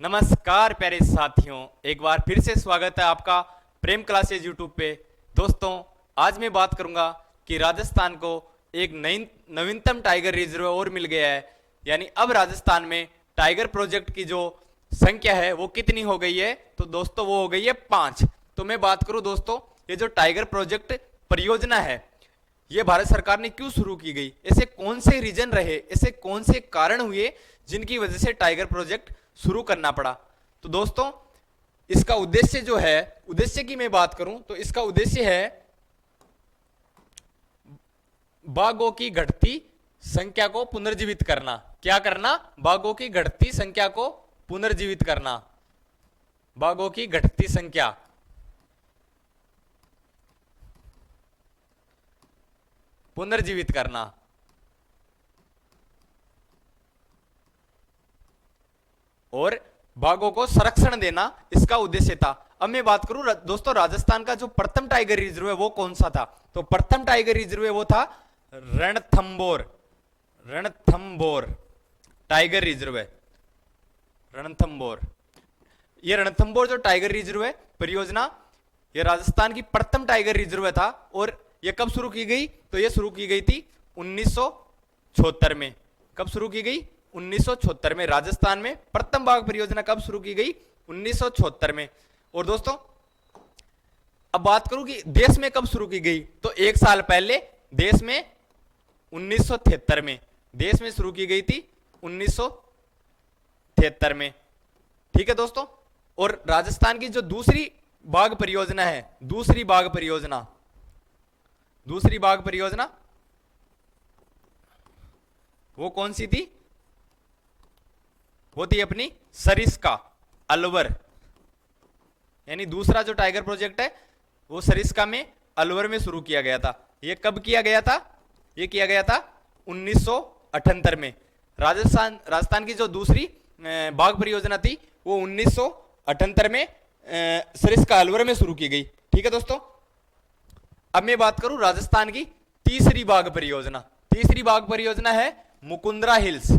नमस्कार प्यारे साथियों, एक बार फिर से स्वागत है आपका प्रेम क्लासेज यूट्यूब पे। दोस्तों, आज मैं बात करूंगा कि राजस्थान को एक नई नवीनतम टाइगर रिजर्व और मिल गया है। यानी अब राजस्थान में टाइगर प्रोजेक्ट की जो संख्या है वो कितनी हो गई है, तो दोस्तों वो हो गई है 5। तो मैं बात करूं दोस्तों, ये जो टाइगर प्रोजेक्ट परियोजना है ये भारत सरकार ने क्यों शुरू की गई, ऐसे कौन से रीजन रहे, ऐसे कौन से कारण हुए जिनकी वजह से टाइगर प्रोजेक्ट शुरू करना पड़ा। तो दोस्तों, इसका उद्देश्य जो है, उद्देश्य की मैं बात करूं तो इसका उद्देश्य है बाघों की घटती संख्या को पुनर्जीवित करना। क्या करना? बाघों की घटती संख्या को पुनर्जीवित करना। बाघों की घटती संख्या पुनर्जीवित करना और बाघों को संरक्षण देना इसका उद्देश्य था। अब मैं बात करूं दोस्तों, राजस्थान का जो प्रथम टाइगर रिजर्व है वो कौन सा था। तो प्रथम टाइगर रिजर्व है वो था रणथंबोर। रणथंबोर टाइगर रिजर्व है, रणथंबोर। ये रणथंबोर जो टाइगर रिजर्व है परियोजना, ये राजस्थान की प्रथम टाइगर रिजर्व था। और ये कब शुरू की गई? तो ये शुरू की गई थी 1976 में। कब शुरू की गई? 1976 में। राजस्थान में प्रथम बाघ परियोजना कब शुरू की गई? 1976 में। और दोस्तों, अब बात करूं कि देश में कब शुरू की गई, तो एक साल पहले देश में 1973 में। देश में शुरू की गई थी 1973 में। ठीक है दोस्तों। और राजस्थान की जो दूसरी बाघ परियोजना है, दूसरी बाघ परियोजना वो कौन सी थी? वो थी अपनी सरिस्का अलवर। यानी दूसरा जो टाइगर प्रोजेक्ट है वो सरिस्का में अलवर में शुरू किया गया था। ये कब किया गया था? ये किया गया था 1978 में। राजस्थान की जो दूसरी बाघ परियोजना थी वो 1978 में सरिस्का अलवर में शुरू की गई। ठीक है दोस्तों। अब मैं बात करूं राजस्थान की तीसरी बाघ परियोजना। तीसरी बाघ परियोजना है मुकुंदरा हिल्स।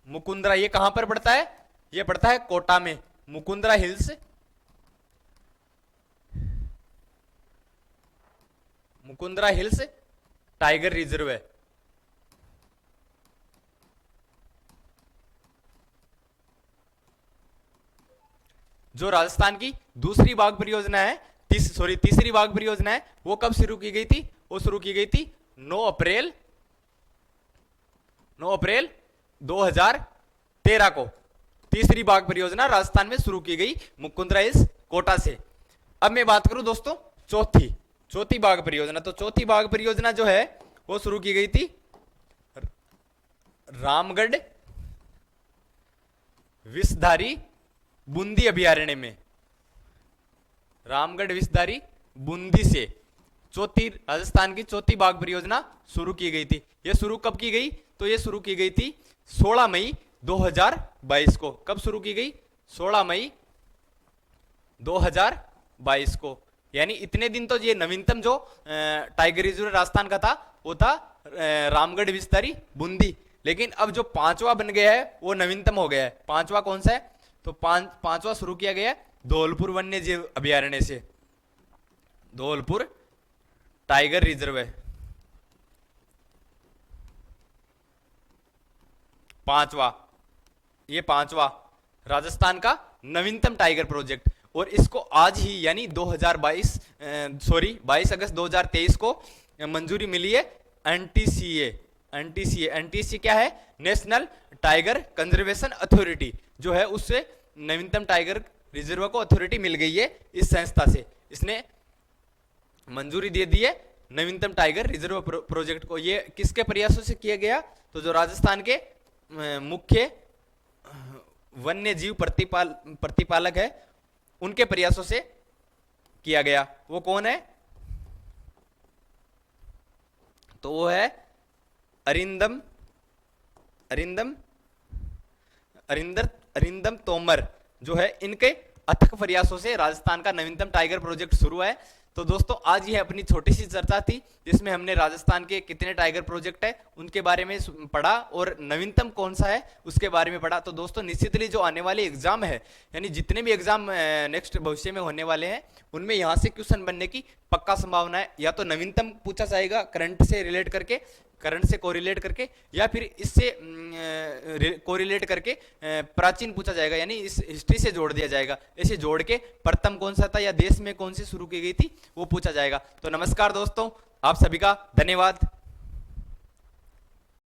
मुकुंदरा ये कहां पर पड़ता है? ये पड़ता है कोटा में। Mukundra hills, Mukundra hills tiger reserve है। जो राजस्थान की दूसरी बाघ परियोजना है, तीसरी बाघ परियोजना है, वो कब शुरू की गई थी? वो शुरू की गई थी 9 अप्रैल 2013 को। तीसरी बाघ परियोजना राजस्थान में शुरू की गई मुकुंदरा हिल्स कोटा से। अब मैं बात करूं दोस्तों चौथी बाघ परियोजना। तो चौथी बाघ परियोजना जो है वो शुरू की गई थी रामगढ़ विषधारी बूंदी अभयारण्य में। रामगढ़ विषधारी बूंदी से राजस्थान की चौथी बाघ परियोजना शुरू की गई थी। यह शुरू कब की गई? तो यह शुरू की गई थी 16 मई 2022 को। कब शुरू की गई? 16 मई 2022 को। यानी इतने दिन तो ये नवीनतम जो टाइगर रिजर्व राजस्थान का था वो था रामगढ़ विषधारी बूंदी। लेकिन अब जो पांचवा बन गया है वो नवीनतम हो गया है। पांचवा कौन सा है? तो पांचवा शुरू किया गया है धौलपुर वन्य जीव अभयारण्य से। धौलपुर टाइगर रिजर्व है ये पांचवा राजस्थान का नवीनतम टाइगर प्रोजेक्ट। और इसको आज ही यानी 22 अगस्त 2023 को मंजूरी मिली है एनटीसीए क्या है? नेशनल टाइगर कंजर्वेशन अथॉरिटी जो है, उससे नवीनतम टाइगर रिजर्व को अथॉरिटी मिल गई है। इस संस्था से इसने मंजूरी दे दी है नवीनतम टाइगर रिजर्व प्रोजेक्ट को। ये किसके प्रयासों से किया गया? तो जो राजस्थान के मुख्य वन्य जीव प्रतिपालक है उनके प्रयासों से किया गया। वो कौन है? तो वो है अरिंदम तोमर जो है। इनके अथक प्रयासों से राजस्थान का नवीनतम टाइगर प्रोजेक्ट शुरू है। तो दोस्तों आज यह अपनी छोटी सी चर्चा थी जिसमें हमने राजस्थान के कितने टाइगर प्रोजेक्ट है उनके बारे में पढ़ा और नवीनतम कौन सा है उसके बारे में पढ़ा। तो दोस्तों निश्चितली जो आने वाले एग्जाम है, यानी जितने भी एग्जाम नेक्स्ट भविष्य में होने वाले हैं, उनमें यहाँ से क्वेश्चन बनने की पक्का संभावना है। या तो नवीनतम पूछा जाएगा करंट से रिलेट करके, करंट से कोरिलेट करके, या फिर इससे कोरिलेट करके प्राचीन पूछा जाएगा, यानी इस हिस्ट्री से जोड़ दिया जाएगा। ऐसे जोड़ के प्रथम कौन सा था या देश में कौन सी शुरू की गई थी वो पूछा जाएगा। तो नमस्कार दोस्तों, आप सभी का धन्यवाद।